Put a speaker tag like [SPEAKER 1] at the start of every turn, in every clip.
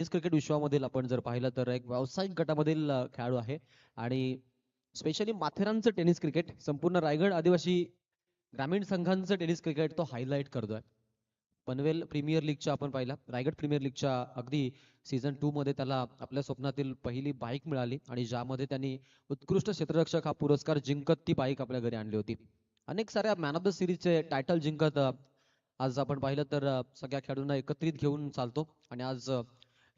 [SPEAKER 1] Tennis cricket विश्वामधील आपण जर पाहिलं तर एक व्यावसायिक गटामधील खेळाडू आहे आणि स्पेशली माथेरानचं टेनिस क्रिकेट संपूर्ण रायगड आदिवासी ग्रामीण संघांचं टेनिस क्रिकेट तो हायलाईट करतोय. पनवेल प्रीमियर लीगच्या आपण पाहिला रायगड प्रीमियर लीगच्या अगदी सीझन 2 मध्ये त्याला आपल्या स्वप्नातील पहिली बाईक मिळाली आणि ज्यामध्ये त्यांनी उत्कृष्ट क्षेत्ररक्षक हा पुरस्कार जिंकत ती बाईक आपल्या घरी आणली होती. अनेक साऱ्या मॅन ऑफ द सिरीजचे टायटल जिंकत आज आपण पाहिलं तर सगळ्या खेळाडूंना एकत्रित घेऊन चालतो आणि आज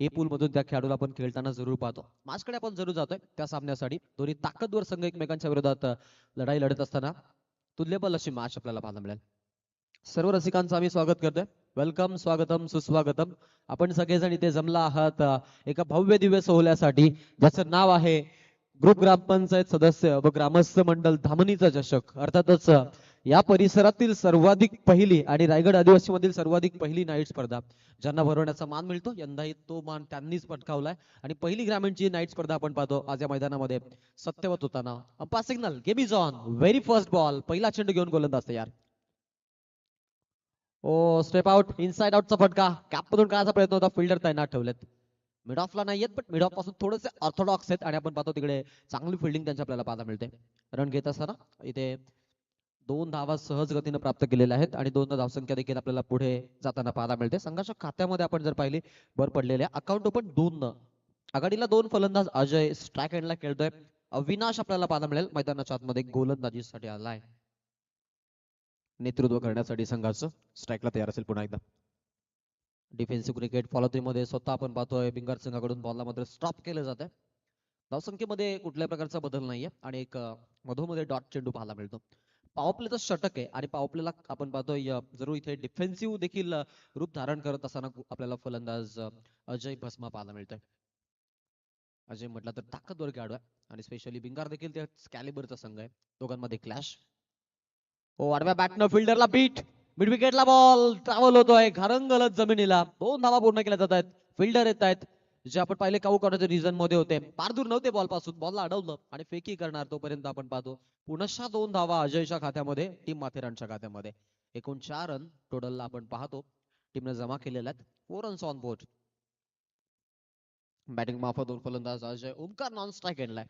[SPEAKER 1] ए पूल मधून त्या खेळाडूला आपण खेळताना जरूर पाहतो. माझकडे आपण जरूर जातोय त्या सामन्यासाठी. दोन्ही ताकदवर संघ एकमेकांच्या विरोधात लढाई लढत असताना तुल्यबल अशी मॅच आपल्याला पाहायला मिळेल. सर्व रसिकांचं आम्ही स्वागत करतोय. वेलकम, स्वागतम, सुस्वागतम. आपण सगळेजण इथे जमला आहात एका भव्य दिव्य सोहळ्यासाठी ज्याचं नाव आहे ग्रुप ग्रामपंचायत सदस्य व ग्रामस्थ मंडळ धामणीचा चषक. अर्थातच या परिसरातील सर्वाधिक पहिली आणि रायगड आदिवासी मधील सर्वाधिक पहिली नाईट स्पर्धा ज्यांना भरवण्याचा मान मिळतो यंदाही तो मान त्यांनीच पटकावलाय आणि पहिली ग्रामीणची नाईट स्पर्धा आपण पाहतो आज या मैदानामध्ये सत्यवत होताना. Umpire signal game is on. Very first ball. पहिला चेंडू घेऊन गोलंदाज तयार. Oh step out. इनसाइड आउटचा फटका. कॅपमधून काढायचा प्रयत्न होता. फिल्डर तैनात ठेवलेत. मिड ऑफला नाही येत, पण मिड ऑफ पासून थोडेसे ऑर्थोडॉक्स आहेत आणि आपण पाहतो तिकडे चांगली फिल्डिंग त्यांच्या आपल्याला पाहायला मिळते. रन घेत असताना इथे 2 धावा सहज गतीने प्राप्त केलेल्या आहेत आणि 2 धावसंख्या देखील आपल्याला पुढे जाताना पाहायला मिळते. संघाच्या खात्यामध्ये आपण जर पाहिली भर पडलेल्या अकाउंट ओपन 2 आघाडीला 2 फलंदाज अजय स्ट्राईक एंडला खेळतोय. अविनाश आपल्याला पाहायला मिळेल मैदानाच्या आतमध्ये गोलंदाजीसाठी आलाय नेतृत्व करण्यासाठी संघाचं. स्ट्राईकला तयार असेल पुन्हा एकदा. डिफेन्सिव्ह क्रिकेट फॉलो थ्री मध्ये स्वतः आपण पाहतोय बिंगार संघाकडून बॉलला मात्र स्टॉप केलं जात आहे. धावसंख्येमध्ये कुठल्याही प्रकारचा बदल नाहीये आणि एक मधोमध्ये डॉट चेंडू पाहायला मिळतो. पॉवरप्लेचं षटक आहे आणि पॉवरप्लेला आपण पाहतोय जरूर इथे डिफेन्सिव्ह देखील रूप धारण करत असताना आपल्याला फलंदाज अजय भस्मा पाहायला मिळतोय. अजय म्हटलं तर ताकदवर खेळाडू आहे आणि स्पेशली बिंगार देखील त्या कॅलिबरचा संघ आहे. दोघांमध्ये क्लॅश. हो आडव्या बॅटनं फिल्डरला बीट. मिड विकेटला बॉल ट्रॅव्हल होतोय घरंगलत जमिनीला. 2 धावा पूर्ण केल्या जात आहेत. फिल्डर येत आहेत जे आपण पाहिले काऊ कॉर्नरच्या रिजन मध्ये होते. फार दूर नव्हते बॉल पासून. बॉलला अडवलं आणि फेकी करणार तोपर्यंत आपण पाहतो पुनश्च 2 धावा अजयच्या खात्यामध्ये टीम माथेरानच्या खात्यामध्ये. एकूण 4 रन टोटलला आपण पाहतो टीमने जमा केलेल्या आहेत. 4 रन्स ऑन बोर्ड. बॅटिंग मार्फत 2 फलंदाज अजय ओमकार नॉन स्ट्राईक एंडलाय.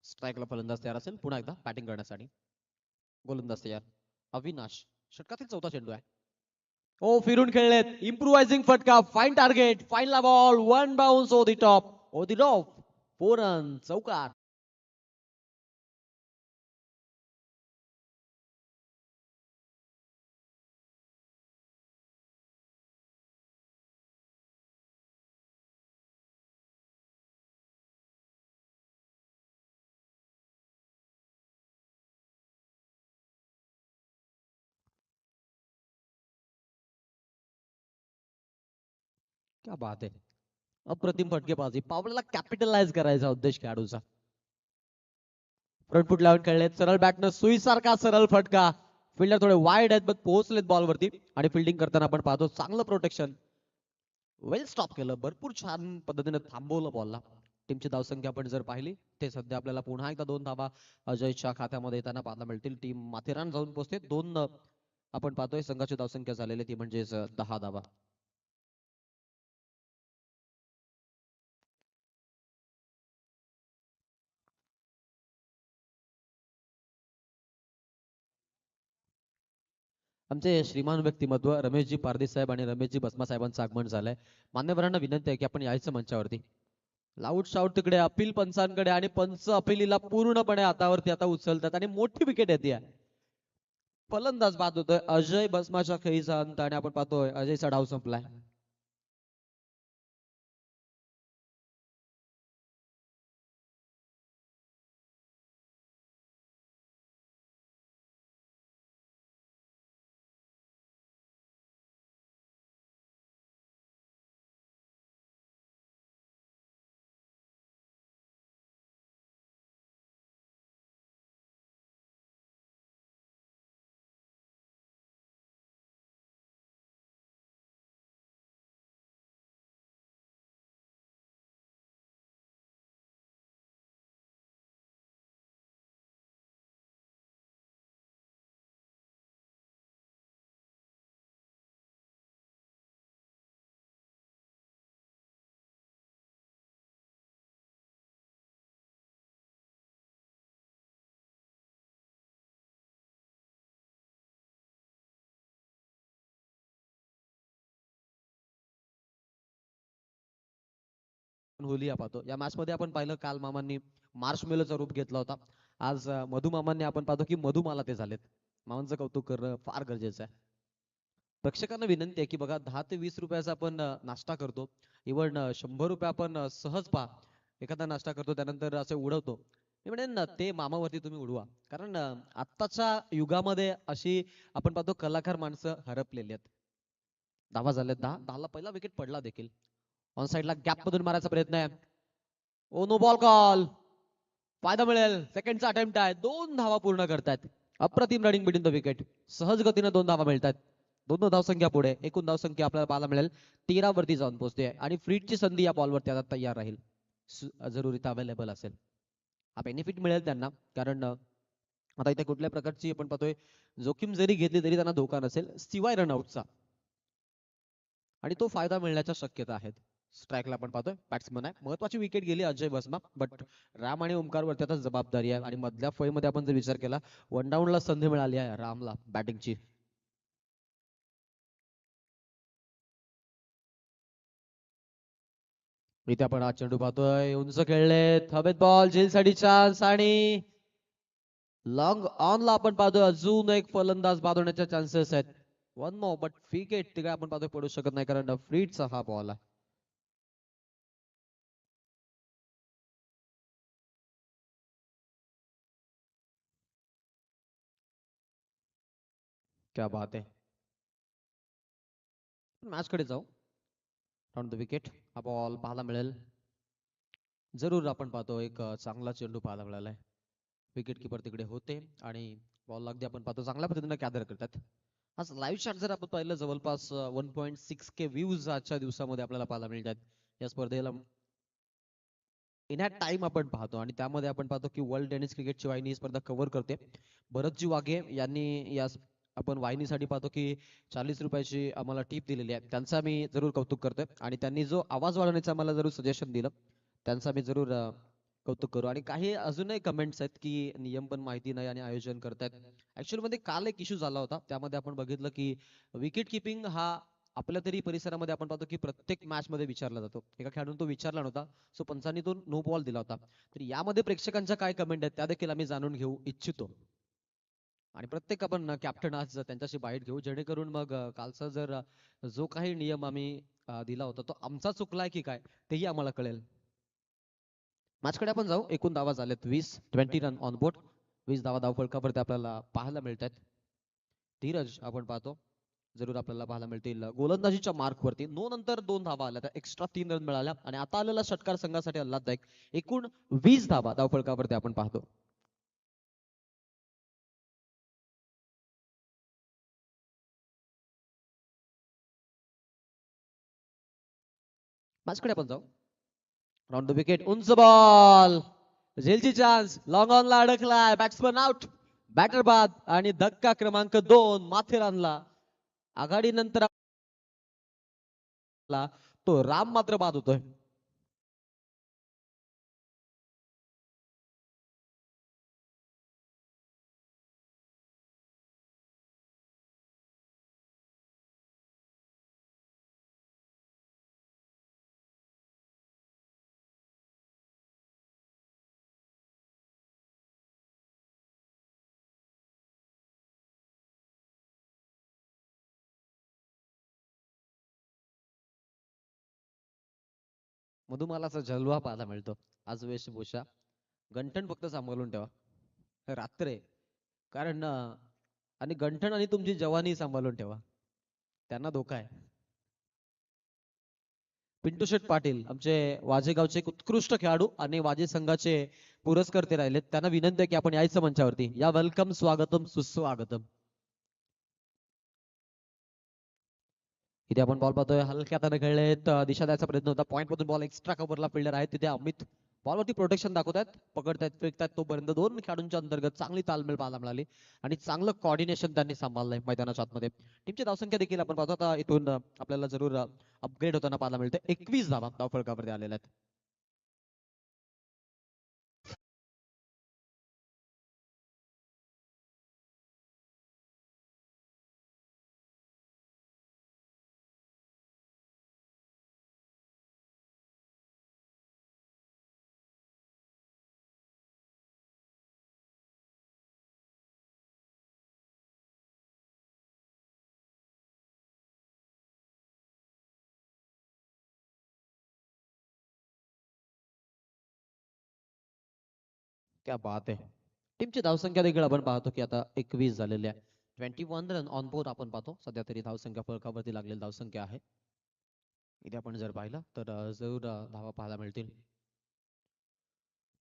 [SPEAKER 1] स्ट्राईकला फलंदाज तयार असेल पुन्हा एकदा बॅटिंग करण्यासाठी. गोलंदाज तयार अविनाश. षटकातील 4था चेंडू आहे. ओ फिरून खेळलेत. इम्प्रुव्हायझिंग फटका. Fine target. फाईनला ball. 1 bounce over the top. Over the top. 4 run. चौकार. क्या बात आहे. अप्रतिम फटकेबाजी. पावलाला कॅपिटलाइज करायचा उद्देश खेळाडूचा. फ्रंट फुट लावून खेळलेत. सरळ बॅटनं सुईसारखा सरळ फटका. फिल्डर थोडे वाईड आहेत पण पोहोचलेत बॉलवरती आणि फिल्डिंग करताना आपण पाहतो चांगलं प्रोटेक्शन. वेल स्टॉप केलं. भरपूर छान पद्धतीने थांबवलं बॉलला. टीमची धावसंख्या आपण जर पाहिली ते सध्या आपल्याला पुन्हा एकदा 2 धावा अजयच्या खात्यामध्ये येताना पाहायला मिळतील. टीम माथेरान जाऊन पोहोचते. 2 आपण पाहतोय संघाची धावसंख्या झालेली ती म्हणजेच 10 धावा. आमचे श्रीमान व्यक्तिमत्व रमेशजी पारदी साहेब आणि रमेशजी भस्मा साहेबांचं आगमन झालंय. मान्यवरांना विनंती आहे की आपण यायचं मंचावरती. लाऊड शाऊट तिकडे अपील पंचांकडे आणि पंच अपिलीला पूर्णपणे हातावरती आता उचलतात आणि मोठी विकेट येते. फलंदाज बाद होतोय अजय भस्माच्या खेळीचा अंत आणि आपण पाहतोय अजयचा डाव संपलाय. होलिया पाहतो. या मॅच मध्ये आपण पाहिलं काल मामांनी मार्शमेलोचा रूप घेतला होता. आज मधू मामांनी आपण पाहतो की मधुमाला ते झालेत. मामांचं कौतुक करणं फार गरजेचं आहे. प्रेक्षकांना विनंती आहे की बघा 10 ते 20 रुपयाचा आपण नाश्ता करतो. इव्हन 100 रुपये आपण सहज पहा एखादा नाश्ता करतो त्यानंतर असे उडवतो. मी म्हणेन ना ते मामावरती तुम्ही उडवा. कारण आत्ताच्या युगामध्ये अशी आपण पाहतो कलाकार माणसं हरपलेली आहेत. धावा झाल्यात 10. 10ला पहिला विकेट पडला देखील. ऑन साइडला गॅप मधून मारायचा प्रयत्न आहे. Oh no ball call. फायदा मिळेल. सेकंडचा अटेम्प्ट आहे. 2 धावा पूर्ण करतायत. अप्रतिम रनिंग बिटवीन द विकेट. सहज गतीने 2 धावा मिळतात. 2 धावसंख्या पुढे. एकूण धावसंख्या आपल्याला पाहायला मिळेल 13 वरती जाऊन पोहोचते आणि फ्रीटची संधी या बॉलवरती आता तयार राहील. जरूर इथं अवेलेबल असेल. हा बेनिफिट मिळेल त्यांना कारण आता इथे कुठल्या प्रकारची आपण पाहतोय जोखीम जरी घेतली तरी त्यांना धोका नसेल शिवाय रनआउटचा आणि तो फायदा मिळण्याच्या शक्यता आहेत. स्ट्राईकला आपण पाहतोय बॅट्समन आहे. महत्वाची विकेट गेली अजय बसमा बट राम आणि ओमकार वरती आता जबाबदारी आहे आणि मधल्या फळीमध्ये आपण जर विचार केला वन डाऊनला संधी मिळाली आहे रामला बॅटिंगची. इथे आपण हा चेंडू पाहतोय उंच खेळलेत हवेत बॉल झेलसाठी चान्स आणि लॉंग ऑन ला आपण पाहतोय अजून एक फलंदाज बाद होण्याच्या चान्सेस आहेत. वन नो बट विकेट ते काय आपण पाहतोय पडू शकत नाही कारण फ्रीटचा हा बॉल आहे. क्या बात आहे. मॅच कडे जाऊ. राऊंड द विकेट हा बॉल पाहायला मिळेल. जरूर आपण पाहतो एक चांगला चेंडू पाहायला मिळालाय. विकेट किपर तिकडे होते आणि बॉल अगदी आपण पाहतो चांगल्या पद्धतीने कॅदर करतात. आज लाईव्ह शॉट जर आपण पाहिलं जवळपास 1.6K व्ह्यूज आजच्या दिवसामध्ये आपल्याला पाहायला मिळतात. या स्पर्धेला इन ॲट टाइम आपण पाहतो आणि त्यामध्ये आपण पाहतो की वर्ल्ड टेनिस क्रिकेटची वाहिनी ही स्पर्धा कव्हर करते. भरतजी वाघे यांनी या आपण वाहिनीसाठी पाहतो की 40 रुपयाची आम्हाला टीप दिलेली आहे. त्यांचा मी जरूर कौतुक करतोय आणि त्यांनी जो आवाज वाढवण्याचं आम्हाला जरूर सजेशन दिलं त्यांचा मी जरूर कौतुक करू. आणि काही अजूनही कमेंट्स आहेत की नियम पण माहिती नाही आणि आयोजन करतायत. ऍक्च्युअली मध्ये काल एक इश्यू झाला होता त्यामध्ये आपण बघितलं की विकेट किपिंग हा आपल्या तरी परिसरामध्ये आपण पाहतो की प्रत्येक मॅच मध्ये विचारला जातो. एका खेळाडून तो विचारला नव्हता सो पंचांनी तो नो बॉल दिला होता. तर यामध्ये प्रेक्षकांच्या काय कमेंट आहेत त्या देखील आम्ही जाणून घेऊ इच्छितो आणि प्रत्येक आपण कॅप्टन आज त्यांच्याशी बाईट घेऊ जेणेकरून मग कालचा जर जो काही नियम आम्ही दिला होता तो आमचा चुकलाय की काय तेही आम्हाला कळेल. मॅचकडे आपण जाऊ. एकूण धावा झालेत 20 रन ऑन बोर्ड. 20 धावा धावफलकावरती आपल्याला पाहायला मिळतात. धीरज आपण पाहतो जरूर आपल्याला पाहायला मिळतील गोलंदाजीच्या मार्क वरती 9 नंतर 2 धावा आल्या त्या एक्स्ट्रा 3 रन मिळाल्या आणि आता आलेला षटकार संघासाठी आल्हाददायक एकूण 20 धावा धावफलकावरती आपण पाहतो. मॅचकडे आपण जाऊ. राऊंड द विकेट उंच बॉल झेलची चान्स लॉंग ऑन ला अडकलाय बॅट्समन आउट. बॅटर बाद आणि धक्का क्रमांक 2 माथेरानला आघाडी नंतर तो राम मात्र बाद होतोय. मधुमालाचा जलवा पाहायला मिळतो. आज वेशभूषा गंठण फक्त सांभाळून ठेवा रात्र आहे कारण आणि गंठण आणि तुमची जवानी सांभाळून ठेवा त्यांना धोका आहे. पिंटू शेठ पाटील आमचे वाजे गावचे एक उत्कृष्ट खेळाडू आणि वाजे संघाचे पुरस्कर्ते राहिलेत. त्यांना विनंती आहे की आपण यायचं मंचावरती या. वेलकम स्वागतम सुस्वागतम. इथे आपण बॉल पाहतोय हलक्या हाताने खेळलेत दिशा द्यायचा प्रयत्न होता. पॉईंट मधून बॉल एक्स्ट्रा कव्हरला फिल्डर आहेत तिथे अमित बॉलवरती प्रोटेक्शन दाखवतात पकडतायत फेकतायत तोपर्यंत 2 खेळाडूंच्या अंतर्गत चांगली तालमेल पाहायला मिळाली आणि चांगलं कॉर्डिनेशन त्यांनी सांभाळलंय मैदानाच्या आतमध्ये. टीमची धावसंख्या देखील आपण पाहतो आता इथून आपल्याला जरूर अपग्रेड होताना पाहायला मिळते. 21 धावा धावफलकावरती आलेल्या आहेत. क्या बात आहे. टीमची धावसंख्या देखील आपण पाहतो की आता 21 झालेली आहे. 21 रन ऑन बोर्ड आपण पाहतो. सध्या तरी धावसंख्या फलकावरती लागलेली धावसंख्या आहे. इथे आपण जर पाहिलं तर जरूर धावा पाहायला मिळतील.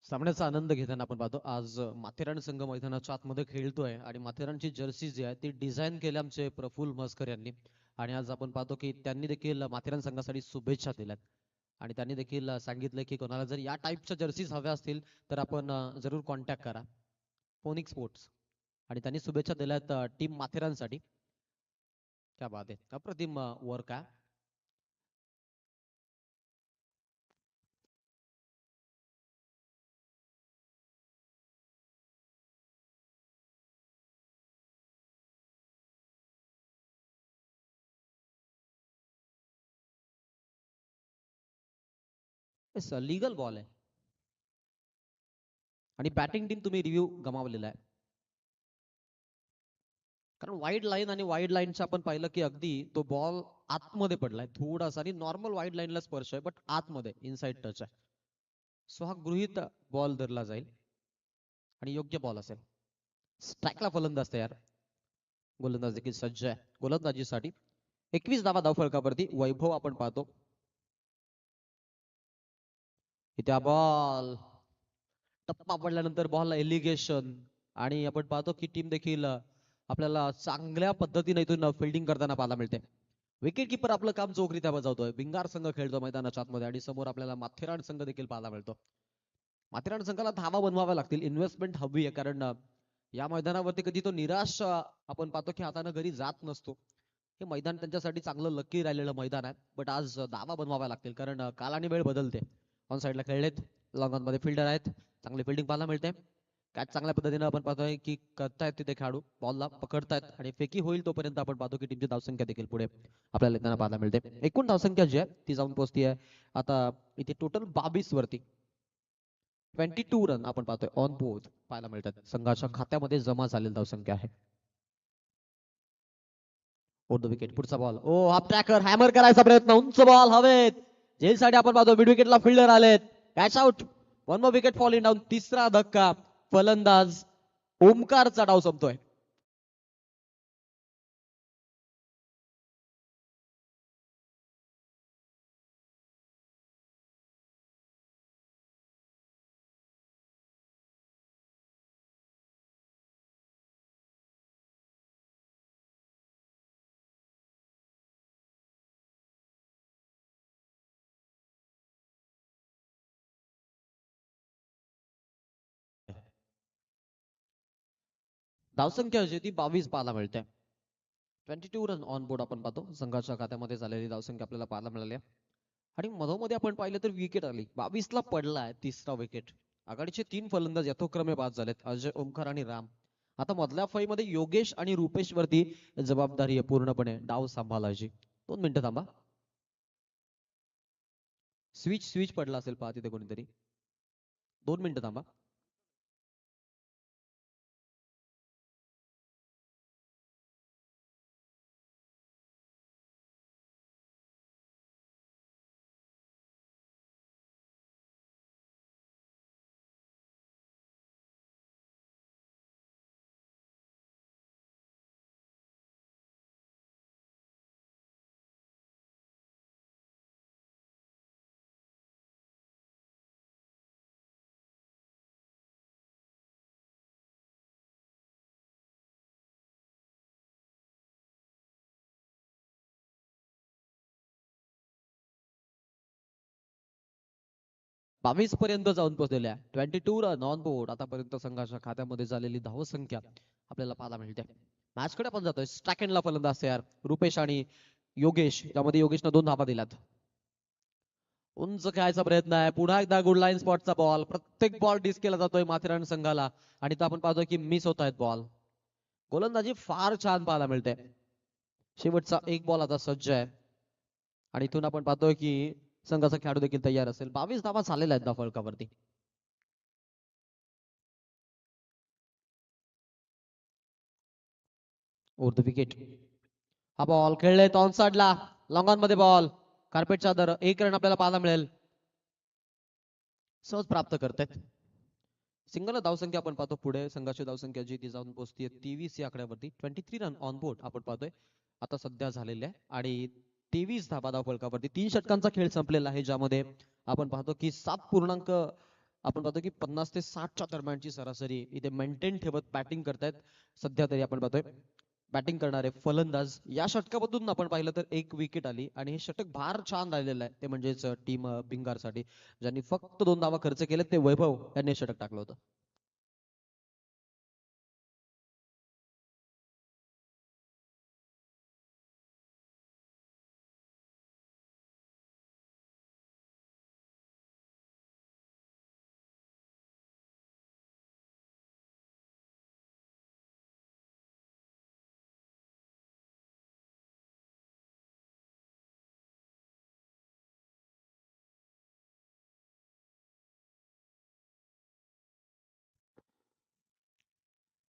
[SPEAKER 1] सामन्याचा आनंद घेताना आपण पाहतो आज माथेरान संघ मैदानाच्या आतमध्ये खेळतोय आणि माथेरानची जर्सी जी आहे ती डिझाईन केली आमचे प्रफुल्ल म्हसकर यांनी. आणि आज आपण पाहतो की त्यांनी देखील माथेरान संघासाठी शुभेच्छा दिल्यात आणि त्यांनी देखील सांगितलं की कोणाला जर या टाईपच्या जर्सीज हव्या असतील तर आपण जरूर कॉन्टॅक्ट करा फोनिक स्पोर्ट्स. आणि त्यांनी शुभेच्छा दिल्यात टीम माथेरानसाठी. क्या बात आहे, अप्रतिम वर्क आहे. लीगल बॉल आहे आणि बॅटिंग टीम तुम्ही रिव्ह्यू गमावलेला आहे. कारण वाईड लाईन आणि वाईड लाईनचं आपण पाहिलं की अगदी तो बॉल आतमध्ये पडलाय थोडासा आणि नॉर्मल वाईड लाईनला स्पर्श आहे बट आतमध्ये इनसाइड टच आहे. सो हा गृहीत बॉल धरला जाईल आणि योग्य बॉल असेल. स्ट्राईकला फलंदाज तयार. गोलंदाज देखील सज्ज आहे गोलंदाजीसाठी. 21 धावा धावफलकावरती. वैभव आपण पाहतो इथे बॉल टप्पा पडल्यानंतर बॉलला एलिगेशन आणि आपण पाहतो की टीम देखील आपल्याला चांगल्या पद्धतीने इथून फिल्डिंग करताना पाहायला मिळते. विकेट किपर आपलं काम चोखरीत्या बजावतोय. भिंगार संघ खेळतो मैदानाच्या आतमध्ये आणि समोर आपल्याला माथेरान संघ देखील पाहायला मिळतो. माथेरान संघाला धावा बनवाव्या लागतील. इन्व्हेस्टमेंट हवी आहे कारण या मैदानावरती कधी तो निराश आपण पाहतो की हाताने घरी जात नसतो. हे मैदान त्यांच्यासाठी चांगलं लकी राहिलेलं मैदान आहे. बट आज धावा बनवाव्या लागतील कारण काल आणि वेळ बदलते. ऑन साईडला खेळलेत. लॉंग ऑन मध्ये फिल्डर आहेत. चांगली फिल्डिंग पाहायला मिळते. कॅच चांगल्या पद्धतीने आपण पाहतोय की करतायत तिथे खेळाडू बॉलला पकडतायत आणि फेकी होईल तोपर्यंत आपण पाहतो की टीमची धावसंख्या देखील पुढे आपल्याला येताना पाहायला मिळते. एकूण धावसंख्या जी आहे ती जाऊन पोहोचती आहे आता इथे टोटल 22 वरती. 22 रन आपण पाहतोय ऑन बोर्ड पाहायला मिळतात. संघाच्या खात्यामध्ये जमा झालेली धावसंख्या आहे. ओव्हर द विकेट पुढचा बॉल. ओ हा ट्रॅकर हॅमर करायचा प्रयत्न. उंच बॉल हवेत. जेलसाठी आपण पाहतो मिड विकेटला फिल्डर आलेत. Catch out. One more wicket falling down. तिसरा धक्का. फलंदाज ओमकारचा डाव संपतोय. धावसंख्या जी ती 22 पाहायला मिळते. 22 रन ऑन बोर्ड आपण पाहतो. संघाच्या खात्यामध्ये झालेली धावसंख्या आपल्याला पाहायला मिळाली आहे. आणि मधोमध्ये आपण पाहिलं तर विकेट आली. 22 ला पडलाय तिसरा विकेट. आघाडीचे 3 फलंदाज यथोक्रमे बाद झालेत. अजय, ओमकार आणि राम. आता मधल्या फळीमध्ये योगेश आणि रुपेश वरती जबाबदारी आहे पूर्णपणे डाव सांभाळायची. 2 मिनिटं थांबा. स्विच स्विच पडला असेल पहा तिथे कोणीतरी. 2 मिनिटं थांबा. बावीस पर्यंत जाऊन पोहोचलेल्या 22 रन ऑन बोर्ड आतापर्यंत संघाच्या खात्यामध्ये झालेली धावसंख्या आपल्याला पाहायला मिळते. मॅच कडे आपण जातोय. स्ट्राकेनला फलंदाज तयार. रुपेश आणि योगेश. त्यामध्ये योगेशनं 2 धावा दिल्यात. उंच खेळायचा प्रयत्न आहे. पुन्हा एकदा गुड लाईन स्पॉटचा बॉल. प्रत्येक बॉल डिस केला जातोय माथेरान संघाला आणि तो आपण पाहतोय की मिस होत आहेत बॉल. गोलंदाजी फार छान पाहायला मिळते. शेवटचा एक बॉल आता सज्ज आहे आणि इथून आपण पाहतोय की संघाचा खेळाडू देखील तयार असेल. 22 धावा झालेल्या आहेत फलकावरती. Over the wicket. हा बॉल खेळले ऑन साइडला. लॉंग ऑन मध्ये बॉल. कार्पेटच्या दर 1 रन आपल्याला पाहायला मिळेल. सहज प्राप्त करतायत. सिंगल धावसंख्या आपण पाहतो पुढे संघाची धावसंख्या जी ती जाऊन पोहोचते 23 या आकड्यावरती. 23 रन ऑन बोर्ड आपण पाहतोय आता सध्या झालेले आहे आणि 23 धाबा धाव फलकावरती 3 षटकांचा खेळ संपलेला आहे, ज्यामध्ये आपण पाहतो की 7 पूर्णांक आपण पाहतो की 50 ते 60च्या दरम्यानची सरासरी इथे मेंटेन ठेवत बॅटिंग करतायत सध्या तरी आपण पाहतोय. बॅटिंग करणारे फलंदाज या षटकामधून आपण पाहिलं तर एक विकेट आली आणि हे षटक फार छान राहिलेलं आहे, ते म्हणजेच टीम भिंगारसाठी ज्यांनी फक्त 2 धावा खर्च केले ते वैभव यांनी षटक टाकलं होतं.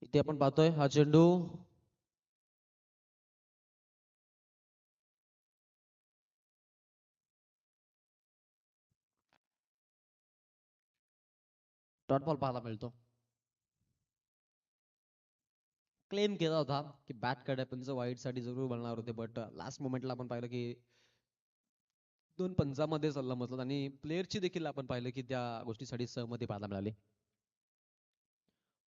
[SPEAKER 1] इथे आपण पाहतोय हा चेंडू डॉट बॉल पाहायला मिळतो. क्लेम केला होता की बॅट कडे पंच वाईट साठी जरूर बनणार होते, बट लास्ट मोमेंटला आपण पाहिलं की 2 पंचामध्ये सल्ला मसलत आणि प्लेअरची देखील आपण पाहिलं की त्या गोष्टीसाठी सहमती पाहायला मिळाली.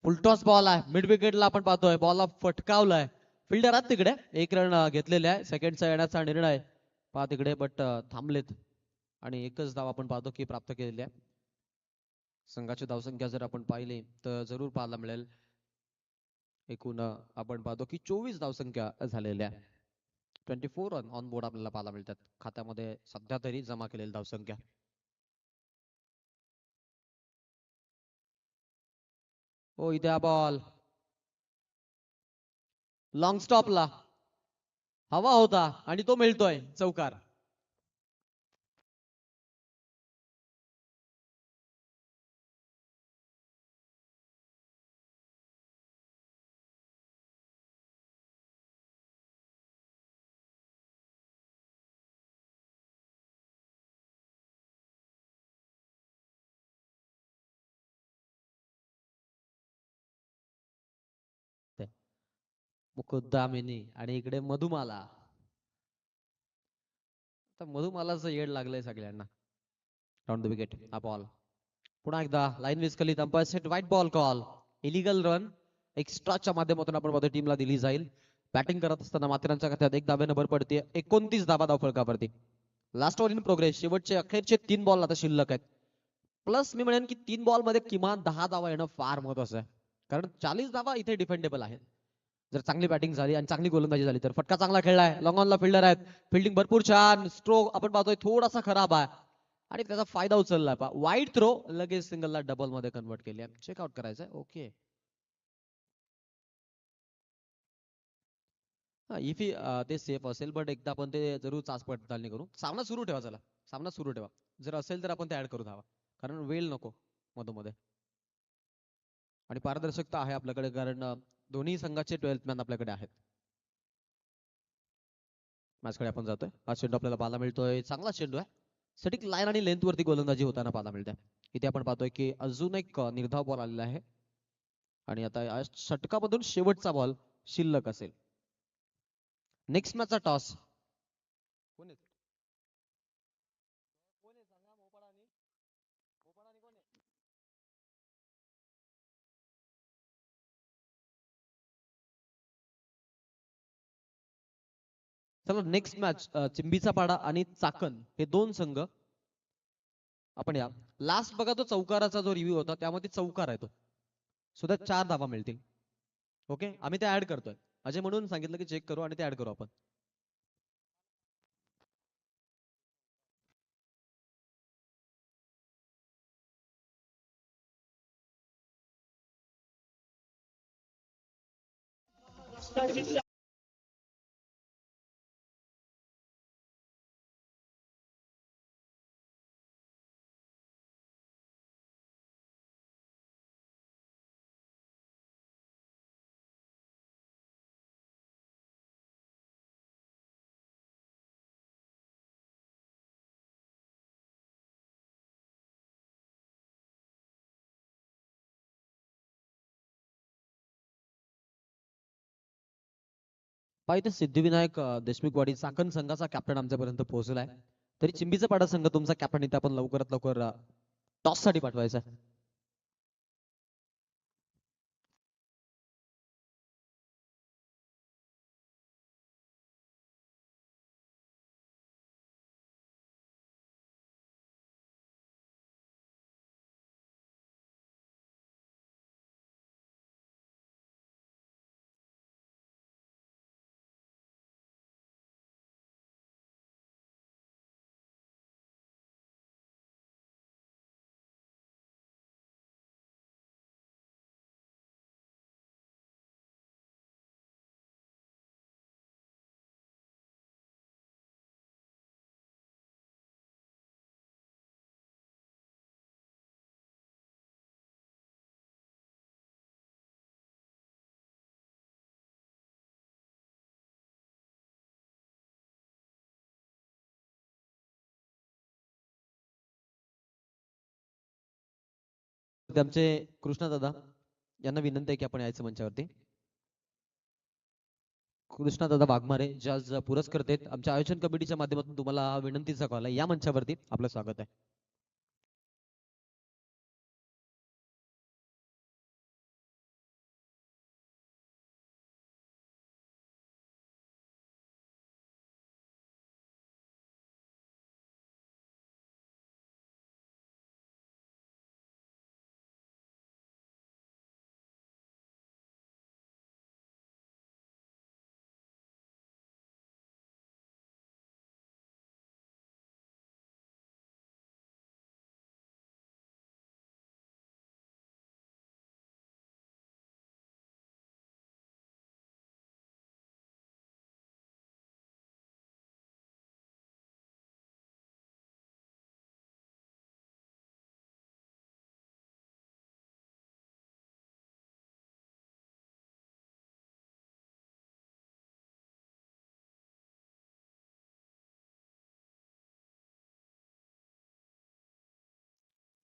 [SPEAKER 1] फुलटॉस बॉल आहे मिड विकेटला आपण पाहतोय बॉलला फटकावलाय. फिल्डर आहात तिकडे 1 रन घेतलेले आहे. सेकंडचा येण्याचा निर्णय पहा तिकडे, बट थांबलेत आणि एकच धाव आपण पाहतो की प्राप्त केलेली आहे. संघाची धावसंख्या जर आपण पाहिली तर जरूर पाहायला मिळेल एकूण आपण पाहतो की 24 धावसंख्या झालेल्या. 24 रन ऑन बोर्ड आपल्याला पाहायला मिळतात खात्यामध्ये सध्या तरी जमा केलेली धावसंख्या. हो इथे हा बॉल लॉंग स्टॉपला हवा होता आणि तो मिळतोय चौकार. मुकुद्दामिनी आणि इकडे मधुमाला. तर मधुमालाचं येड लागलंय सगळ्यांना. राऊंड द विकेट हा बॉल पुन्हा एकदा लाईन विस्कली umpire set wide ball call. Illegal run एक्स्ट्राच्या माध्यमातून आपण मध्ये टीमला दिली जाईल. बॅटिंग करत असताना माथेरानच्या खात्यात 1 धाब्याने भर पडते. 29 धाबा धाव फलकावरती. लास्ट ओव्हर इन प्रोग्रेस शेवटचे अखेरचे 3 बॉल आता शिल्लक आहेत. प्लस मी म्हणेन की 3 बॉल मध्ये किमान 10 धावा येणं फार महत्वाचं आहे, कारण 40 धावा इथे डिफेंडेबल आहेत. जर चांगली बॅटिंग झाली आणि चांगली गोलंदाजी झाली तर. फटका चांगला खेळलाय लॉंग ऑनला फिल्डर आहेत. फिल्डिंग भरपूर छान. स्ट्रोक आपण पाहतोय थोडासा खराब आहे आणि त्याचा फायदा उचलला. वाईट थ्रो लगेच सिंगलला डबल मध्ये कन्वर्ट केली. चेकआउट करायचंय. ओके इफ ते सेफ असेल, बट एकदा आपण ते जरूर चाच पडताळणी करू. सामना सुरू ठेवा. चला सामना सुरू ठेवा. जर असेल तर आपण ते ऍड करू धावा, कारण वेळ नको मधोमध्ये. आणि पारदर्शकता आहे आपल्याकडे, कारण दोन्ही संघाचे 12th मॅन आपल्याकडे आहेत. मॅचकडे आपण जातोय. हा चेंडू आपल्याला पाहायला मिळतोय. चांगला चेंडू आहे. सटीक लाईन आणि लेंथ वरती गोलंदाजी होताना पाहायला मिळते. इथे आपण पाहतोय की अजून एक निर्धाव बॉल आलेला आहे आणि आता या षटकामधून शेवटचा बॉल शिल्लक असेल. नेक्स्ट मॅचचा टॉस. चला नेक्स्ट मॅच चिंबीचा पाडा आणि चाकण हे 2 संघ. आपण या लास्ट बघा तो चौकाराचा जो रिव्ह्यू होता त्यामध्ये चौकार आहे तो सुद्धा 4 धावा मिळतील. ओके आम्ही ते ऍड करतोय. अजय म्हणून सांगितलं की चेक करू आणि ते ऍड करू आपण. पाहिजे सिद्धिविनायक देशमुखवाडी चाकण संघाचा कॅप्टन आमच्यापर्यंत पोहोचलाय. तरी चिंबीचा पाडा संघ तुमचा कॅप्टन इथे आपण लवकरात लवकर टॉस साठी पाठवायचा आहे. आमचे कृष्णा दादा यांना विनंती आहे की आपण यायचं मंचावरती. कृष्णा दादा वाघमारे जे आज पुरस्कर्ते आहेत, आमच्या आयोजन कमिटीच्या माध्यमातून तुम्हाला हा विनंतीचा कॉल आहे. या मंचावरती आपलं स्वागत आहे.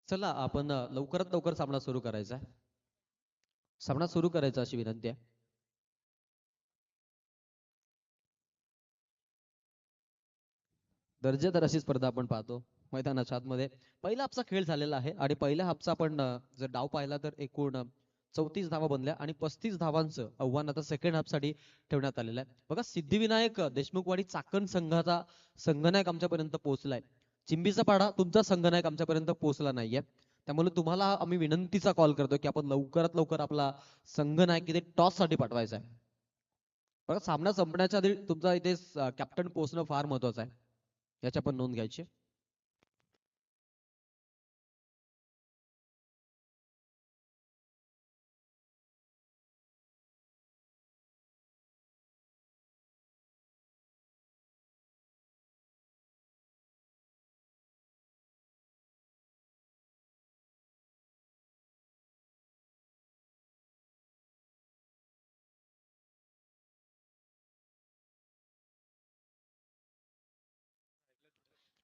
[SPEAKER 1] चला आपण लवकरात लवकर सामना सुरू करायचा आहे. सामना सुरू करायचा अशी विनंती आहे. दर्जेदार अशी स्पर्धा आपण पाहतो मैदानाच्या आतमध्ये. पहिला हाफचा खेळ झालेला आहे आणि पहिल्या हाफचा आपण जर डाव पाहिला तर एकूण 34 धावा बनल्या आणि 35 धावांचं आव्हान आता सेकंड हाफ साठी ठेवण्यात आलेलं आहे. बघा सिद्धिविनायक देशमुखवाडी चाकण संघाचा संघनायक आमच्यापर्यंत पोहोचलाय. चिंबीचा पाडा तुमचा संघनायक आमच्यापर्यंत पोहोचला नाहीये. त्यामुळे तुम्हाला आम्ही विनंतीचा कॉल करतो की आपण लवकरात लवकर आपला संघनायक इथे टॉस साठी पाठवायचा आहे. बघा सामना संपण्याच्या आधी तुमचा इथे कॅप्टन पोहोचणं फार महत्वाचं आहे. याची आपण नोंद घ्यायची.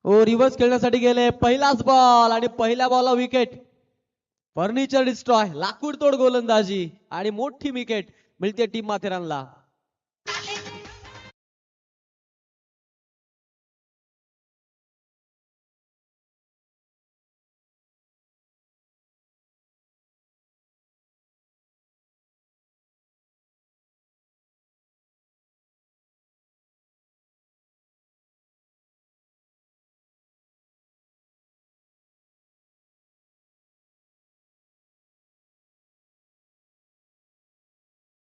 [SPEAKER 1] ओ रिव्हर्स खेळण्यासाठी गेले. पहिलाच बॉल आणि पहिल्या बॉलला विकेट. फर्निचर डिस्ट्रॉय लाकूड तोड गोलंदाजी आणि मोठी विकेट मिळते टीम माथेरानला.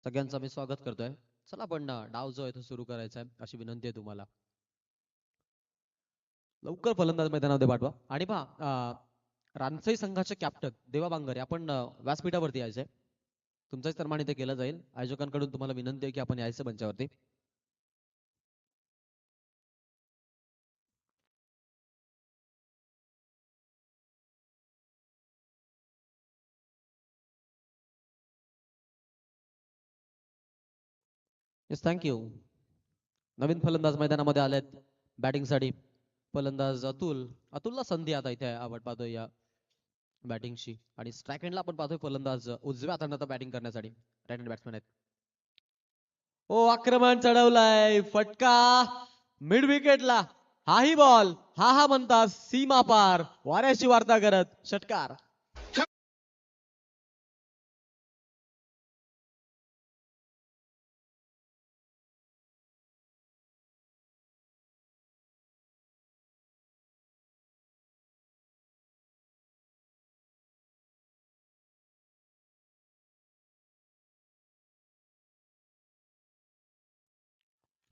[SPEAKER 1] सगळ्यांचं मी स्वागत करतोय. चला आपण डाव जो आहे तो सुरू करायचा आहे अशी विनंती आहे तुम्हाला. लवकर फलंदाज मैदानामध्ये पाठवा आणि पहा रानसई संघाचे कॅप्टन देवा बांगरे आपण व्यासपीठावरती यायचंय. तुमचाच सन्मान इथे केला जाईल. आयोजकांकडून तुम्हाला विनंती आहे की आपण यायचं मंचावरती. Yes thank you. नवीन फलंदाज मैदानामध्ये आलेत बॅटिंग साठी. फलंदाज अतुलला संधी आता इथे आवड पाहतोय या बॅटिंगची आणि स्ट्राईक हँडला आपण पाहतोय फलंदाज उजव्या हाताने आता बॅटिंग करण्यासाठी राईट हँड बॅट्समॅन आहेत. ओ आक्रमण चढवलाय फटका मिड विकेटला. हाही बॉल हा म्हणतात सीमा पार वाऱ्याची वार्ता करत षटकार.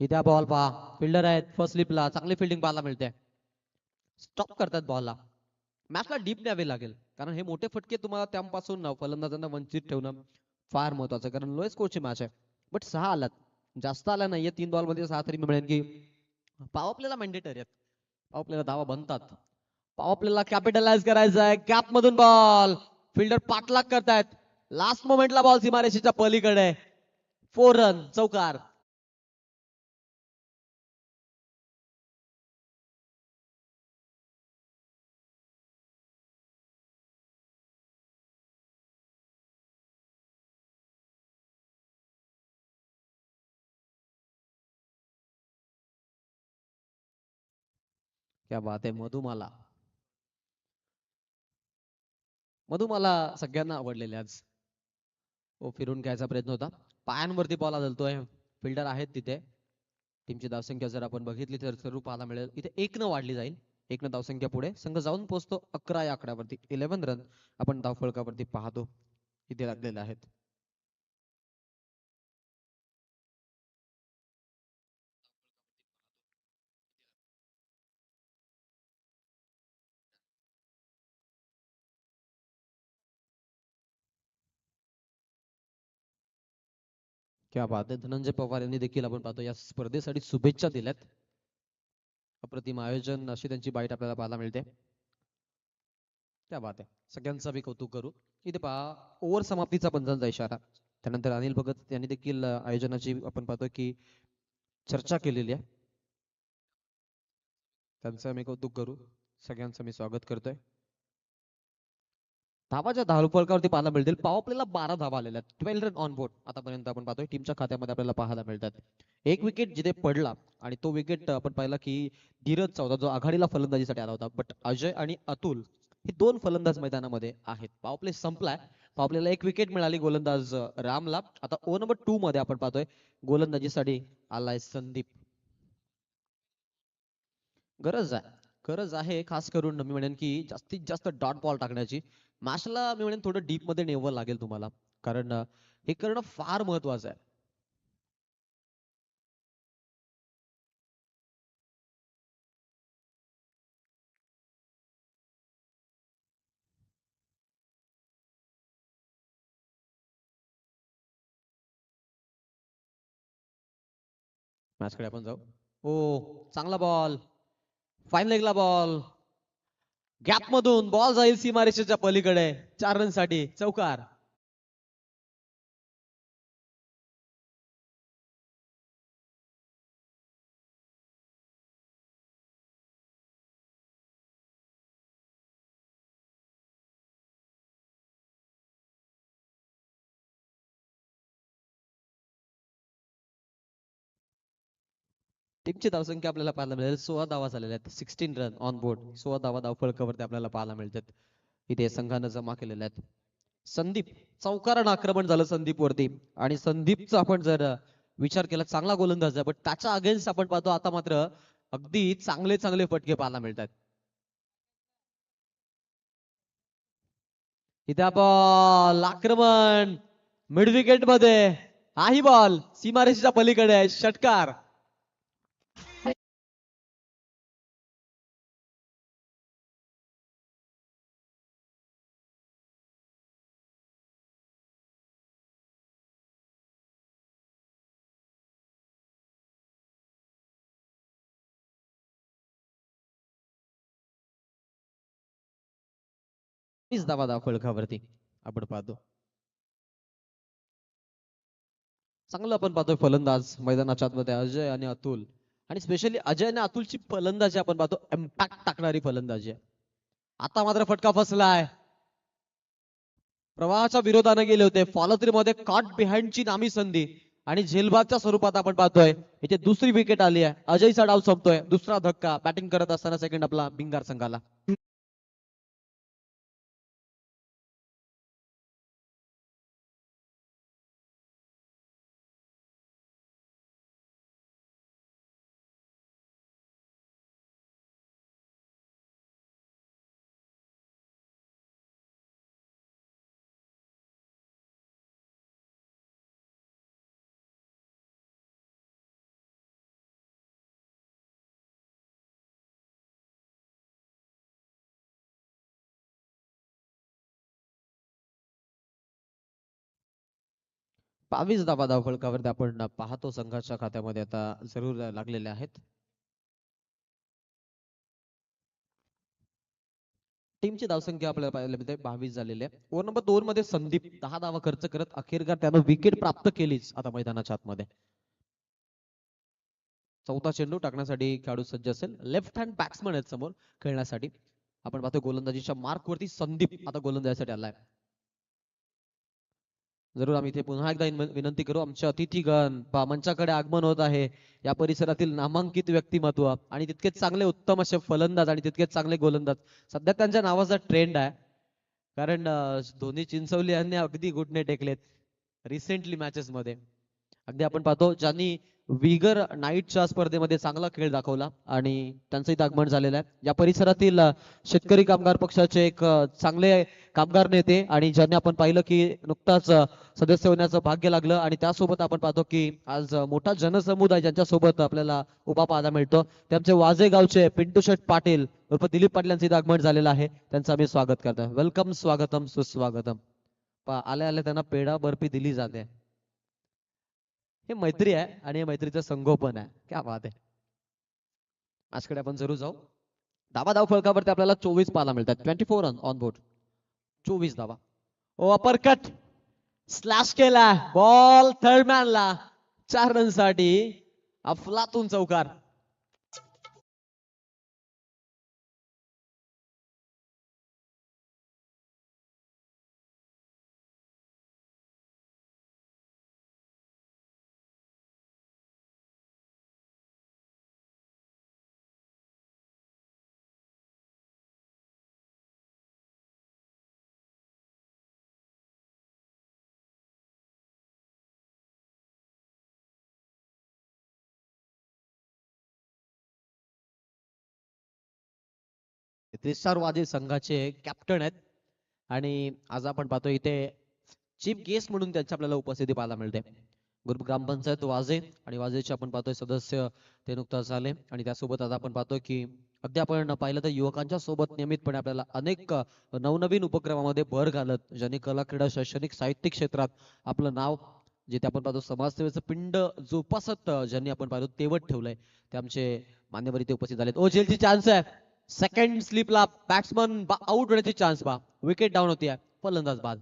[SPEAKER 1] इथे बॉल पहा फिल्डर आहेत फर्स्ट स्लिपला चांगली फिल्डिंग पाहायला मिळते. स्टॉप करतात बॉलला. मॅचला डीप न्यावे लागेल कारण हे मोठे फटके तुम्हाला त्यापासून फलंदाजांना वंचित ठेवणं फार महत्वाचं आहे कारण लोएस्ट स्कोरची मॅच आहे. बट 6 आलात जास्त आला नाहीये 3 बॉल मध्ये 6 तरी मी म्हणेन की पाव आपल्याला मॅन्डेटरी आहेत. पाव आपल्याला धावा बनतात. पाव आपल्याला कॅपिटलाइज करायचा आहे. गॅप मधून बॉल फिल्डर पाठलाग करतायत. लास्ट मोमेंटला बॉल सीमारेषेच्या पलीकडे 4 रन चौकार. क्या बात आहे मधुमाला. मधुमाला सगळ्यांना आवडलेले आज. ओ फिरून घ्यायचा प्रयत्न होता. पायांवरती बॉल आदळतोय. फिल्डर आहेत तिथे. टीमची धावसंख्या जर आपण बघितली तर सर्व पाहायला मिळेल इथे 1 न वाढली जाईल. 1 न धावसंख्या पुढे संघ जाऊन पोहोचतो 11 या आकड्यावरती. 11 रन आपण धावफलकावरती पाहतो इथे लागलेले आहेत. क्या बात आहे धनंजय पवार यांनी देखील आपण पाहतो या स्पर्धेसाठी शुभेच्छा दिल्यात. अप्रतिम आयोजन अशी त्यांची बाईट आपल्याला पाहायला मिळते. क्या बात आहे सगळ्यांचा बी कौतुक करू. इथे पहा ओव्हर समाप्तीचा पंचांचा इशारा. त्यानंतर अनिल भगत यांनी देखील आयोजनाची आपण पाहतोय की चर्चा केलेली आहे. त्यांचं मी कौतुक करू. सगळ्यांचं मी स्वागत करतोय. धावाच्या धावफलकावरती पाहायला मिळतील पाव आपल्याला 12 धावा आलेल्या आहेत. 12 रन ऑन बोर्ड आतापर्यंत आपण पाहतोय टीमच्या खात्यामध्ये आपल्याला पाहायला मिळतात. एक विकेट जिथे पडला आणि तो विकेट आपण पाहिला की धीरजचा होता जो आघाडीला फलंदाजीसाठी आला होता. बट अजय आणि अतुल हे 2 फलंदाज मैदानामध्ये आहेत. पॉवर प्ले संपलाय. पॉवर प्लेला एक विकेट मिळाली गोलंदाज रामला. आता ओव्हर नंबर 2 मध्ये आपण पाहतोय गोलंदाजीसाठी आलाय संदीप. गरज आहे. गरज आहे खास करून मी म्हणेन की जास्तीत जास्त डॉट बॉल टाकण्याची. मॅचला मी म्हणेन थोडं डीप मध्ये न्यावं लागेल तुम्हाला कारण हे करणं फार महत्वाचं आहे. मॅचकडे आपण जाऊ. हो चांगला बॉल फाईन लेगला बॉल गॅप मधून बॉल जाईल सीमारेषेच्या पलीकडे 4 रन साठी चौकार. टीमची धावसंख्या आपल्याला पाहायला मिळेल 16 धावा झालेल्या आहेत. 16 रन ऑन बोर्ड. 16 धावा धावफलकावरती आपल्याला पाहायला मिळतात. इथे संघानं जमा केलेल्या आहेत. संदीप चौकारण आक्रमण झालं संदीप वरती आणि संदीपचा आपण जर विचार केला चांगला गोलंदाज आहे. बट त्याच्या अगेन्स्ट आपण पाहतो आता मात्र अगदी चांगले चांगले फटके पाहायला मिळतात. इथे बॉल आक्रमण मिड विकेट मध्ये हाही बॉल सीमारेषेच्या पलीकडे षटकार. धावा धावफलकावरती आपण पाहतो. चांगलं आपण पाहतोय फलंदाज मैदानाच्या आतमध्ये अजय आणि अतुल आणि स्पेशली अजय आणि अतुलची फलंदाजी आपण पाहतो इम्पॅक्ट टाकणारी फलंदाजी आहे. आता मात्र फटका फसलाय. प्रवाहाच्या विरोधाने गेले होते. फॉलो थ्री मध्ये कॉट बिहाइंडची नामी संधी आणि झेलबागच्या स्वरूपात आपण पाहतोय इथे दुसरी विकेट आली आहे. अजयचा डाव संपतोय. दुसरा धक्का बॅटिंग करत असताना सेकंड आपला भिंगार संघाला. बावीस धावा धावफलकावरती आपण पाहतो संघाच्या खात्यामध्ये आता जरूर लागलेले आहेत. टीमची धावसंख्या आपल्याला पाहायला मिळते 22 झालेली आहे. ओव्हर नंबर 2 मध्ये संदीप 10 धावा खर्च करत अखेरकार त्यानं विकेट प्राप्त केलीच आता मैदानाच्या आतमध्ये. चौथा चेंडू टाकण्यासाठी खेळाडू सज्ज असेल. लेफ्ट हँड बॅट्समन आहेत समोर खेळण्यासाठी. आपण पाहतो गोलंदाजीच्या मार्क वरती संदीप आता गोलंदाजीसाठी आलाय. जरूर आम्ही इथे पुन्हा एकदा विनंती करू आमच्या अतिथीगण मंचाकडे आगमन होत आहे. या परिसरातील नामांकित व्यक्तिमत्व आणि तितकेच चांगले उत्तम असे फलंदाज आणि तितकेच चांगले गोलंदाज सध्या त्यांच्या नावाचा ट्रेंड आहे. कारण धोनी चिंचवली यांनी अगदी घुटणे टेकलेत रिसेंटली मॅचेस मध्ये. अगदी आपण पाहतो ज्यांनी विगर नाईटच्या स्पर्धेमध्ये चांगला खेळ दाखवला आणि त्यांचंही आगमन झालेलं आहे. या परिसरातील शेतकरी कामगार पक्षाचे एक चांगले कामगार नेते आणि ज्यांनी आपण पाहिलं की नुकताच सदस्य होण्याचं भाग्य लागलं आणि त्यासोबत आपण पाहतो की आज मोठा जनसमुदाय ज्यांच्या सोबत आपल्याला उभा पाहायला मिळतो ते आमचे वाजे गावचे पिंटू शेठ पाटील उर्फ दिलीप पाटील यांचं आगमन झालेलं आहे. त्यांचं आम्ही स्वागत करतो. वेलकम, स्वागतम, सुस्वागतम. आले आले त्यांना पेढा बर्फी दिली जाते. हे मैत्री आहे आणि हे मैत्रीचं संगोपन आहे. क्या बात आहे. आजकडे आपण जरूर जाऊ. धाव फलकावरती आपल्याला 24 पाहायला मिळतात. 24 ऑन बोर्ड. 24 धावा. ओ अपरकट स्लॅश केला बॉल थर्ड मॅनला 4 रन साठी अफलातून चौकार. त्रिस्टार वाजे संघाचे कॅप्टन आहेत आणि आज आपण पाहतो इथे चीफ गेस्ट म्हणून त्यांची आपल्याला उपस्थिती पाहायला मिळते. ग्रुप ग्रामपंचायत वाजे आणि वाजेचे आपण पाहतोय सदस्य ते नुकताच झाले आणि त्यासोबत आता आपण पाहतोय की अगदी आपण पाहिलं तर युवकांच्या सोबत नियमितपणे आपल्याला अनेक नवनवीन उपक्रमामध्ये भर घालत ज्यांनी कला क्रीडा शैक्षणिक साहित्यिक क्षेत्रात आपलं नाव जिथे आपण पाहतो समाजसेवेचं पिंड जोपासत ज्यांनी आपण पाहतो तेवत ठेवलंय ते आमचे मान्यवर इथे उपस्थित झालेत. ओ जेलची चान्स आहे. सेकंड स्लिपला बॅट्समन आउट होण्याची चान्स पहा. विकेट डाऊन होती फलंदाज बाद.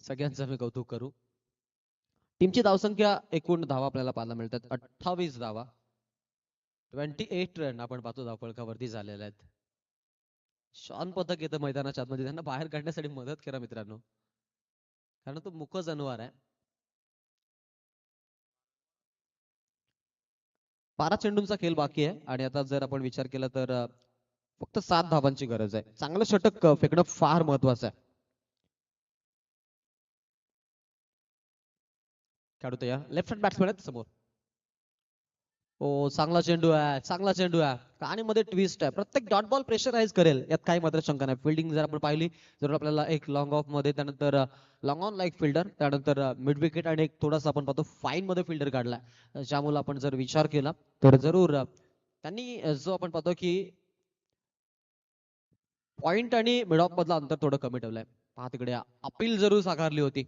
[SPEAKER 1] सगळ्यांचं मी कौतुक करू. टीमची धावसंख्या एकूण धावा आपल्याला पाहायला मिळतात 28 धावा. 28 रन आपण पाहतो धावफलकावरती झालेल्या आहेत. शॉन पथक येतं मैदानाच्या आतमध्ये त्यांना बाहेर काढण्यासाठी मदत करा मित्रांनो कारण तो मुक जनावर आहे. 12 चेंडूंचा खेळ बाकी आहे आणि आता जर आपण विचार केला तर फक्त 7 धावांची गरज आहे. चांगलं षटक फेकणं फार महत्वाचं आहे. खेळू तयार. लेफ्ट हँड बॅट्समन आहेत समोर. ओ चांगला चेंडू आहे, चांगला चेंडू आहे. कहाणीमध्ये ट्विस्ट आहे. प्रत्येक डॉट बॉल प्रेशराईज करेल यात काही मात्र शंका नाही. फिल्डिंग जर आपण पाहिली जर आपल्याला एक लॉंग ऑफ मध्ये त्यानंतर लॉंग ऑन लाईक फिल्डर त्यानंतर मिड विकेट आणि एक थोडासा आपण पाहतो फाईन मध्ये फिल्डर काढला. ज्यामुळे आपण जर विचार केला तर जरूर त्यांनी जो आपण पाहतो की पॉइंट आणि मिड ऑफ मधलं अंतर थोडं कमी ठेवलंय. पहा तिकडे अपील जरूर साकारली होती.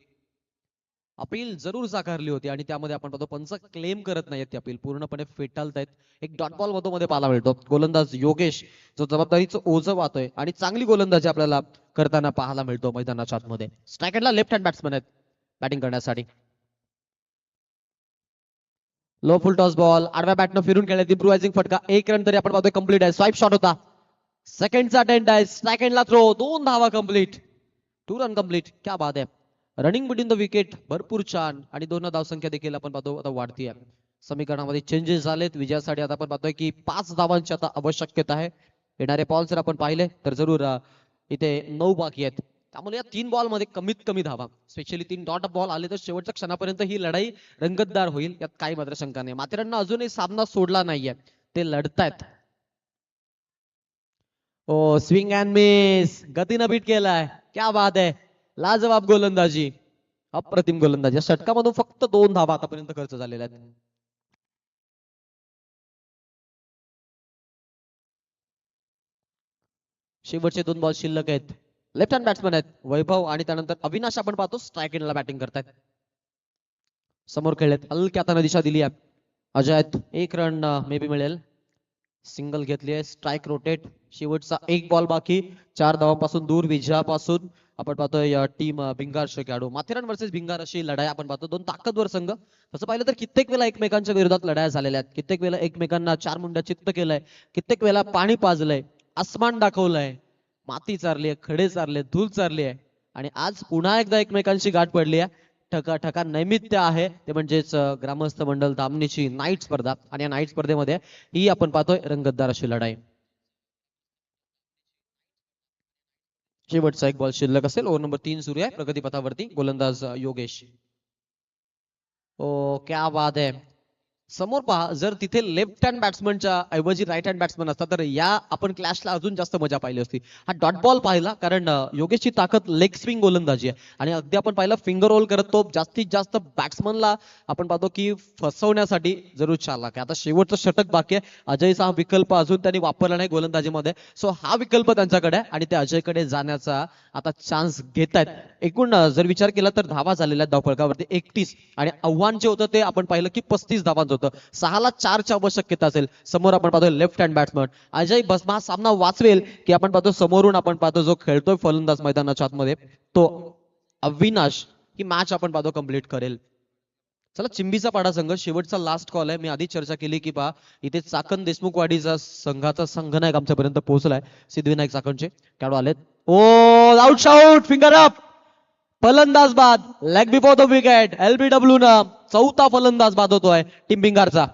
[SPEAKER 1] अपील जरूर साकारली होती आणि त्यामध्ये आपण पाहतो पंच क्लेम करत नाहीत ती अपील, पूर्णपणे फेटाळतायत. एक डॉट बॉल मध्ये पाहायला मिळतो. गोलंदाज योगेश जो जबाबदारीचं ओझं वाहतोय आणि चांगली गोलंदाजी आपल्याला करताना पाहायला मिळतो मैदानाच्या आतमध्ये. स्ट्रायकरला लेफ्ट हँड बॅट्समन आहेत बॅटिंग करण्यासाठी. लो फुल टॉस बॉल आडव्या बॅटनं फिरून खेळण्यात इम्प्रुव्हायझिंग फटका. एक रन तरी आपण पाहतोय कंप्लीट आहे. स्वाईप शॉट होता. सेकंडचा अटेम्प्ट आहे. सेकंडला थ्रो. 2 धावा कंप्लीट. 2 run complete. क्या बात आहे. रनिंग बिटवीन द विकेट भरपूर छान आणि 2 धावसंख्या देखील आपण पाहतो आता वाढतीये. समीकरणामध्ये चेंजेस झालेत. विजयासाठी आता आपण पाहतोय की 5 धावांची आता आवश्यकता आहे. येणारे बॉल जर आपण पाहिले तर जरूर इथे 9 बाकी आहेत. त्यामुळे या 3 बॉल मध्ये कमीत कमी धावा, स्पेशली 3 डॉट बॉल आले तर शेवटच्या क्षणापर्यंत ही लढाई रंगतदार होईल यात काही मात्र शंका नाही. माथेराननं अजूनही सामना सोडला नाहीये. ते लढतायत. ओ स्विंग अँड मिस. गतीनं बीट केलाय. क्या बात आहे. लाजवाब गोलंदाजी. अप्रतिम गोलंदाजी. षटकामधून फक्त 2 धावा आतापर्यंत खर्च झालेल्या आहेत. शेवटचे 2 बॉल शिल्लक आहेत. लेफ्ट हँड बॅट्समन आहेत वैभव आणि त्यानंतर अविनाश आपण पाहतो स्ट्राईक एंडला बॅटिंग करतायत. समोर खेळलेत. हलक्या हाताने दिशा दिली आहे. अजय एक रन मे बी मिळेल. सिंगल घेतली आहे. Strike rotate. शेवटचा 1 बॉल बाकी. 4 धावांपासून दूर विजयापासून आपण पाहतोय टीम भिंगार खेळाडू. माथेरान वर्सेस भिंगार अशी लढाई आपण पाहतो. 2 ताकदवर संघ. तसं पाहिलं तर कित्येक वेळा एकमेकांच्या विरोधात लढाया झालेल्या आहेत. कित्येक वेळा एकमेकांना 4 मुंड्या चित्त केलंय. कित्येक वेळा पाणी पाजलंय. आसमान दाखवलंय. माती चारली आहे. खडे चारले. धूल चारली आहे. आणि आज पुन्हा एकदा एकमेकांची गाठ पडली आहे. ठका नैमित्य आहे ते म्हणजेच ग्रामस्थ मंडळ दामणीची नाईट स्पर्धा आणि या नाईट स्पर्धेमध्ये ही आपण पाहतोय रंगतदार अशी लढाई. शेवटचा 1 बॉल शिल्लक असेल. ओव्हर नंबर 3 सुरू आहे प्रगतीपथावरती. गोलंदाज योगेश. ओ क्या बात है. समोर पहा जर तिथे लेफ्ट हँड बॅट्समनच्या ऐवजी राईट हँड बॅट्समन असता तर या आपण क्लॅशला अजून जास्त मजा पाहिली असती. हा डॉट बॉल पाहिला कारण योगेशची ताकद लेग स्विंग गोलंदाजी आहे आणि अगदी आपण पाहिलं फिंगर रोल करत तो जास्तीत जास्त बॅट्समनला आपण पाहतो की फसवण्यासाठी जरूर चालला. आता शेवटचं षटक बाकी आहे. अजयचा हा विकल्प अजून त्यांनी वापरला नाही गोलंदाजीमध्ये. सो हा विकल्प त्यांच्याकडे आहे आणि ते अजयकडे जाण्याचा आता चान्स घेत आहेत. एकूण जर विचार केला तर धावा झालेल्या धावफलकावरती 31 आणि आव्हान जे होतं ते आपण पाहिलं की 35 धावांचं होतं. 6ला 4ची आवश्यकता असेल. समोर आपण पाहतो लेफ्ट हँड बॅट्समन अजय बस हा सामना वाचवेल की आपण पाहतो समोरून आपण पाहतो जो खेळतोय फलंदाज मैदानाच्या आतमध्ये तो अविनाश ही मॅच आपण पाहतो कंप्लीट करेल. चला चिंबीचा पाडा संघ शेवटचा लास्ट कॉल आहे. मी आधी चर्चा केली की पहा इथे चाकण देशमुखवाडीचा संघाचा संघनायक आमच्यापर्यंत पोहोचलाय. सिद्धिविनायक चाकणचे खेळाडू आलेत. ओ आउट शाउट फिंगर अप. फलंदाज बाद. Leg before the wicket. LBW न 4था फलंदाज बाद होतोय टीम भिंगारचा.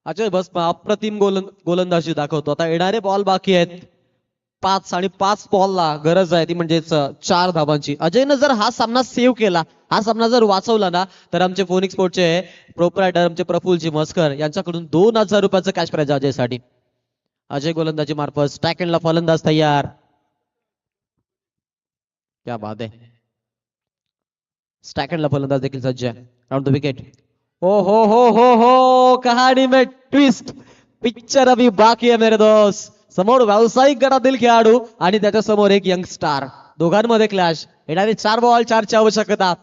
[SPEAKER 1] अजय बस अप्रतिम गोलंदाजी दाखवतो. आता येणारे बॉल बाकी आहेत 5 आणि 5 बॉलला गरज आहे ती म्हणजेच 4 धावांची. अजयनं जर हा सामना सेव्ह केला, हा सामना जर वाचवला ना तर आमचे फोनिक स्पोर्टचे प्रोप्रायटर आमचे प्रफुल्लजी मस्कर यांच्याकडून 2000 रुपयाचं कॅश प्राइज अजयसाठी. अजय गोलंदाजी मार्फत स्ट्राईक एंडला फलंदाज तयार. क्या बात आहे. स्ट्राईक एंडला फलंदाज देखील सज्ज आहे. Round the wicket. हो कहाणी में ट्विस्ट. पिक्चर अभी बाकी है मेरे दोस्त. समोर व्यावसायिक गटातील खेळाडू आणि त्याच्या समोर एक यंग स्टार. दोघांमध्ये क्लॅश. येणारे 4 बॉल 4ची आवश्यकता.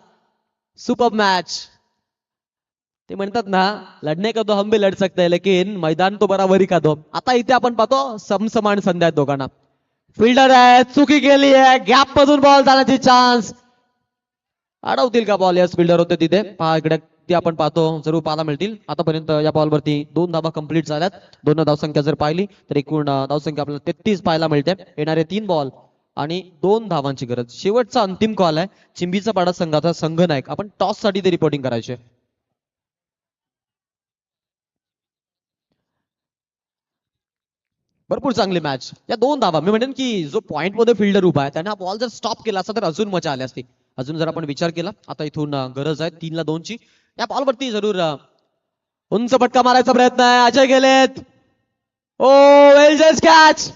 [SPEAKER 1] Super match. ते म्हणतात ना लढणे का तो हम भी लढ सकते हैं लेकिन मैदान तो बराबरी का दो. आता इथे आपण पाहतो समसमान संधी आहेत दोघांना. फिल्डर आहे चुकी केली आहे. गॅप मधून बॉल जाण्याची चान्स. अडवतील का बॉल. यस फिल्डर होते तिथे. पहा इकडे ते आपण पाहतो जरूर पाहायला मिळतील. आतापर्यंत या बॉलवरती 2 धावा कंप्लीट झाल्यात. 2 धावसंख्या जर पाहिली तर एकूण धावसंख्या आपल्याला 33 पाहायला मिळते. येणारे 3 बॉल आणि 2 धावांची गरज. शेवटचा अंतिम कॉल आहे. चिंबीचा पाडा संघाचा संघनायक आपण टॉस साठी ते रिपोर्टिंग करायचे. भरपूर चांगली मॅच. या 2 धावा मी म्हणेन की जो पॉइंट मध्ये फिल्डर उभा आहे त्याने हा बॉल जर स्टॉप केला असता तर अजून मजा आली असती. अजून जर आपण विचार केला आता इथून गरज आहे 3ला 2ची. या बॉलवरती जरूर उंच पटका मारायचा प्रयत्न आहे. अजय गेलेत. ओ वेल जस्ट कॅच.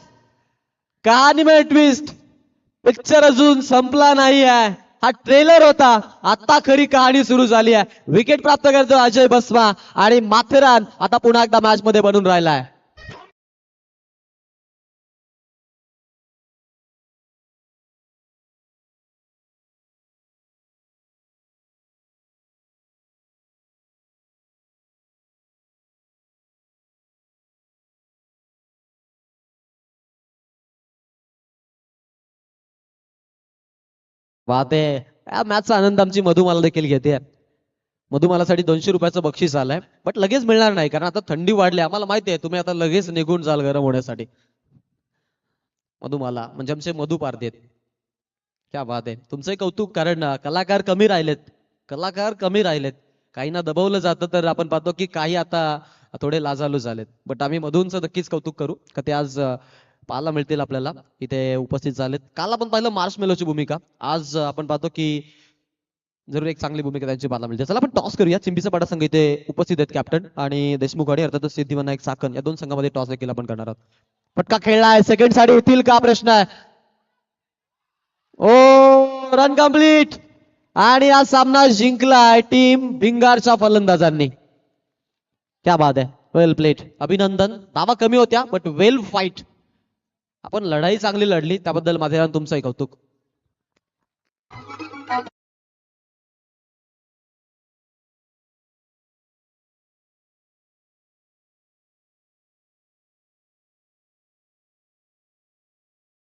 [SPEAKER 1] कहाणी में ट्विस्ट. पिक्चर अजून संपला नाही आहे. हा ट्रेलर होता. आता खरी कहाणी सुरू झाली आहे. विकेट प्राप्त करतो अजय बस्मा आणि माथेरान आता पुन्हा एकदा मॅच मध्ये बनून राहिलाय. वाहते या मॅचचा आनंद आमची मधुमाला देखील घेते. मधुमालासाठी 200 रुपयाचं बक्षीस आलंय. बट लगेच मिळणार नाही कारण आता थंडी वाढली. आम्हाला माहिती आहे तुम्ही आता लगेच निघून जाल गरम होण्यासाठी. मधुमाला म्हणजे आमचे मधु पारदेत. क्या बात आहे. तुमचंही कौतुक कारण कलाकार कमी राहिलेत. कलाकार कमी राहिलेत. काहींना दबवलं जातं तर आपण पाहतो की काही आता थोडे लाजालू झालेत. बट आम्ही मधूंचं नक्कीच कौतुक करू का ते आज पाहायला मिळतील आपल्याला इथे उपस्थित झालेत. काल आपण पाहिलं मार्श मेलोची भूमिका. आज आपण पाहतो की जरूर एक चांगली भूमिका त्यांची पाहायला मिळते. चला आपण टॉस करूया. चिंबीचा पाडा संघ इथे उपस्थित आहेत कॅप्टन आणि देशमुख आणि अर्थातच सिद्धिविनायक चाकण या दोन संघामध्ये टॉस देखील आपण करणार आहोत. फटका खेळलाय. सेकंड साठी येतील का प्रश्न आहे. ओ रन कंप्लीट आणि हा सामना जिंकलाय टीम भिंगारच्या फलंदाजांनी. क्या बात आहे. वेल प्लेट. अभिनंदन. धावा कमी होत्या बट वेल फाईट. आपण लढाई चांगली लढली त्याबद्दल माथेरान तुमचंही कौतुक.